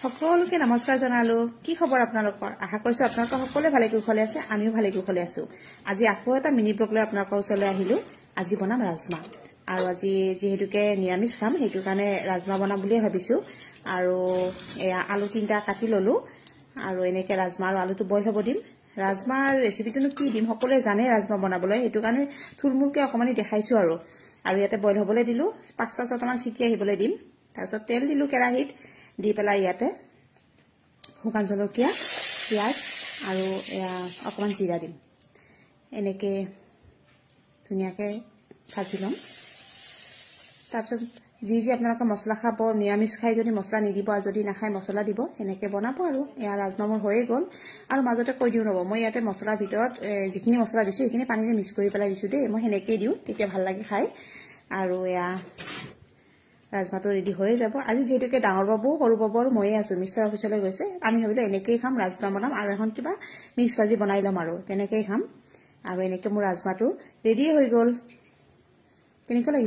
সকলোকে নমস্কাৰ জনালো। কি খবৰ আপোনালোকৰ? আশা কৰিছো আপোনালোক সকলোৱে ভালে কুশলে আছে, আমিও ভালে কুশলে আছো। আজি আকৌ এটা মিনি ব্লগ লৈ আপোনালোকৰ ওচৰলৈ আহিলো। আজি বনাম ৰাজমা, আৰু আজি যেহেতুকে নিৰামিষ খাম সেইটো কাৰণে ৰাজমা বনাম বুলিয়ে ভাবিছো। আৰু এয়া আলু তিনটা কাটি ললো, আৰু এনেকে ৰাজমা আৰু আলুটো বইল হ'ব দিম। ৰাজমাৰ ৰেচিপিটোনো কি দিম, সকলোৱে জানে ৰাজমা বনাবলৈ, সেইটো কাৰণে থুলমূলকে অকমানি দেখাইছো। আৰু ইয়াতে বইল হ'বলৈ দিলো, 5-6টামান চিটি আহিবলৈ দিম। তাৰপিছত তেল দিলো কেৰাহীত, দি পেলাই ইয়াতে শুকান জলকীয়া, পিঁয়াজ আৰু এয়া অকমান জিৰা দিম। এনেকে ধুনীয়াকৈ ভাজি ল'ম। তাৰপিছত যি আপোনালোকে মছলা খাব, নিৰামিষ খাই যদি মছলা নিদিব, আৰু যদি নাখায় মছলা দিব, এনেকে বনাব। আৰু এয়া ৰাজমা মোৰ হৈয়ে গ'ল। আৰু মাজতে কৈ দিওঁ ৰ'ব, মই ইয়াতে মছলাৰ ভিতৰত যিখিনি মছলা দিছোঁ সেইখিনি পানীৰে মিক্স কৰি পেলাই দিছোঁ দেই। মই সেনেকেই দিওঁ, তেতিয়া ভাল লাগে খাই। আৰু এয়া ৰাজমাটো ৰেডি হৈয়ে যাব। আজি যিহেতুকে ডাঙৰ বাবু সৰু বাবু আৰু ময়ে আছো, মিষ্টাৰ অফিচলৈ গৈছে। আমি ভাবিলো এনেকেই খাম, ৰাজমা বনাম আৰু এখন কিবা মিক্স ভাজি বনাই ল'ম, আৰু তেনেকেই খাম। আৰু এনেকে মোৰ ৰাজমাটো ৰেডি হৈ গ'ল। কেনেকুৱা লাগিছে?